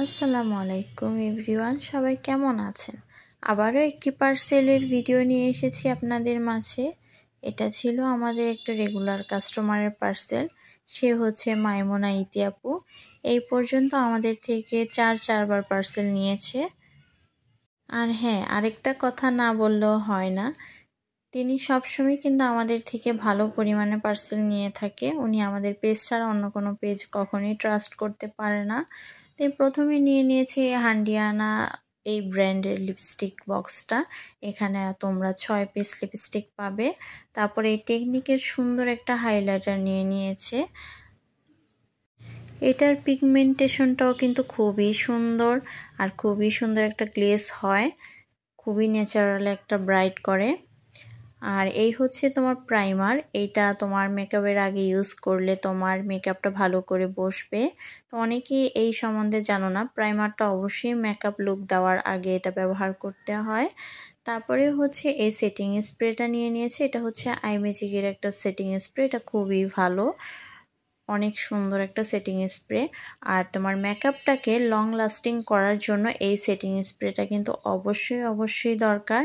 আসসালামু আলাইকুম এভরিওয়ান, সবাই কেমন আছেন? আবারও একটি পার্সেলের ভিডিও নিয়ে এসেছি আপনাদের মাঝে। এটা ছিল আমাদের একটা রেগুলার কাস্টমারের পার্সেল। সে হচ্ছে মাইমুনা ইতি আপু। এই পর্যন্ত আমাদের থেকে চারবার পার্সেল নিয়েছে। আর হ্যাঁ, আরেকটা কথা না বললেও হয় না, তিনি সবসময় কিন্তু আমাদের থেকে ভালো পরিমাণে পার্সেল নিয়ে থাকে। উনি আমাদের পেজ ছাড়া অন্য কোনো পেজ কখনোই ট্রাস্ট করতে পারে না। তো প্রথমে নিয়েছে হান্ডিয়ানা এই ব্র্যান্ডের লিপস্টিক বক্সটা। এখানে তোমরা 6 পিস লিপস্টিক পাবে। তারপরে এই টেকনিকের সুন্দর একটা হাইলাইটার নিয়েছে। এটার পিগমেন্টেশনটাও কিন্তু খুবই সুন্দর, আর খুবই সুন্দর একটা গ্লেজ হয়, খুবই ন্যাচারাল একটা ব্রাইট করে। আর এই হচ্ছে তোমার প্রাইমার। এইটা তোমার মেকআপের আগে ইউজ করলে তোমার মেকআপটা ভালো করে বসবে। তো অনেকেই এই সম্বন্ধে জানো না, প্রাইমারটা অবশ্যই মেকআপ লুক দেওয়ার আগে এটা ব্যবহার করতে হয়। তারপরে হচ্ছে এই সেটিং স্প্রেটা নিয়েছে। এটা হচ্ছে আইমেজিকের একটা সেটিং স্প্রে। এটা খুবই ভালো, অনেক সুন্দর একটা সেটিং স্প্রে। আর তোমার মেকআপটাকে লং লাস্টিং করার জন্য এই সেটিং স্প্রেটা কিন্তু অবশ্যই দরকার।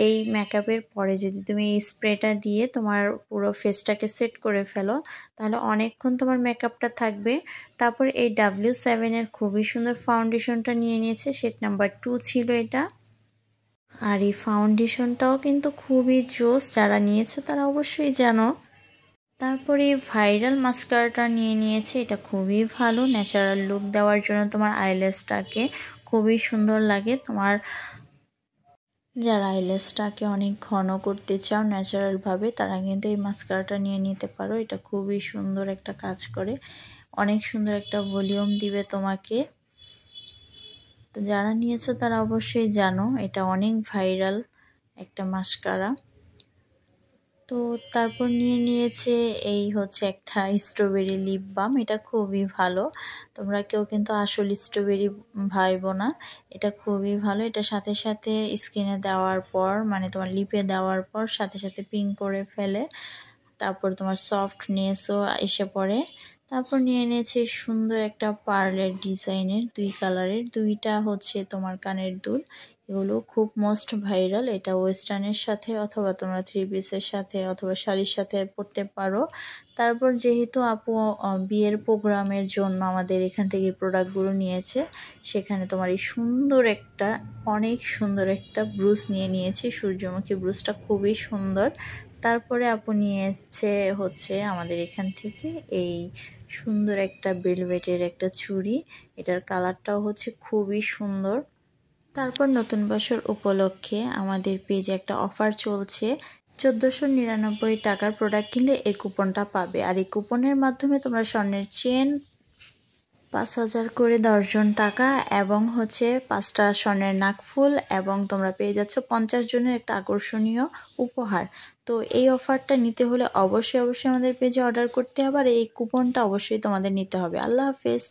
এই মেকআপের পরে যদি তুমি এই স্প্রেটা দিয়ে তোমার পুরো ফেসটাকে সেট করে ফেলো, তাহলে অনেকক্ষণ তোমার মেকআপটা থাকবে। তারপর এই W7 এর খুবই সুন্দর ফাউন্ডেশনটা নিয়েছে। শেড নাম্বার 2 ছিল এটা। আর এই ফাউন্ডেশনটাও কিন্তু খুবই জোস, যারা নিয়েছো তারা অবশ্যই জানো। তারপরে ভাইরাল মাস্কারাটা নিয়েছে। এটা খুবই ভালো, ন্যাচারাল লুক দেওয়ার জন্য তোমার আইল্যাশটাকে খুবই সুন্দর লাগে। তোমার যারা আইল্যাশটাকে অনেক ঘন করতে চাও ন্যাচারালভাবে, তারা কিন্তু এই মাস্কারাটা নিতে পারো। এটা খুবই সুন্দর একটা কাজ করে, অনেক সুন্দর একটা ভলিউম দিবে তোমাকে। তো যারা নিয়েছো তারা অবশ্যই জানো এটা অনেক ভাইরাল একটা মাস্কারা। তো তারপর নিয়েছে এই হচ্ছে একটা স্ট্রবেরি লিপ বাম। এটা খুবই ভালো, তোমরা কেউ কিন্তু আসল স্ট্রবেরি ভাইবো না, এটা খুবই ভালো। এটা সাথে স্কিনে দেওয়ার পর, মানে তোমার লিপে দেওয়ার পর সাথে পিঙ্ক করে ফেলে। তারপর তোমার সফটনেসও এসে পড়ে। তারপর নিয়েছে সুন্দর একটা পার্লের ডিজাইনের 2 কালারের, 2টা হচ্ছে তোমার কানের দুল। এগুলো খুব মোস্ট ভাইরাল। এটা ওয়েস্টার্নের সাথে অথবা তোমরা 3 পিসের সাথে অথবা শাড়ির সাথে পরতে পারো। তারপর যেহেতু আপু বিয়ের প্রোগ্রামের জন্য আমাদের এখান থেকে প্রোডাক্টগুলো নিয়েছে, সেখানে তোমার এই অনেক সুন্দর একটা ব্রুশ নিয়েছে। সূর্যমুখী ব্রুশটা খুবই সুন্দর। তারপরে আপু নিয়েছে হচ্ছে আমাদের এখান থেকে এই সুন্দর একটা ভেলভেটের একটা চুড়ি। এটার কালারটাও হচ্ছে খুবই সুন্দর। তারপর নতুন বছর উপলক্ষে আমাদের পেজে একটা অফার চলছে। 1499 টাকার প্রোডাক্ট কিনলে এই কুপনটা পাবে। আর এই কুপনের মাধ্যমে তোমরা স্বর্ণের চেন 5000 করে 10 জন টাকা এবং হচ্ছে 5টা স্বর্ণের নাকফুল, এবং তোমরা পেয়ে যাচ্ছ 50 জনের একটা আকর্ষণীয় উপহার। তো এই অফারটা নিতে হলে অবশ্যই আমাদের পেজে অর্ডার করতে হবে, আর এই কুপনটা অবশ্যই তোমাদের নিতে হবে। আল্লাহ হাফেজ।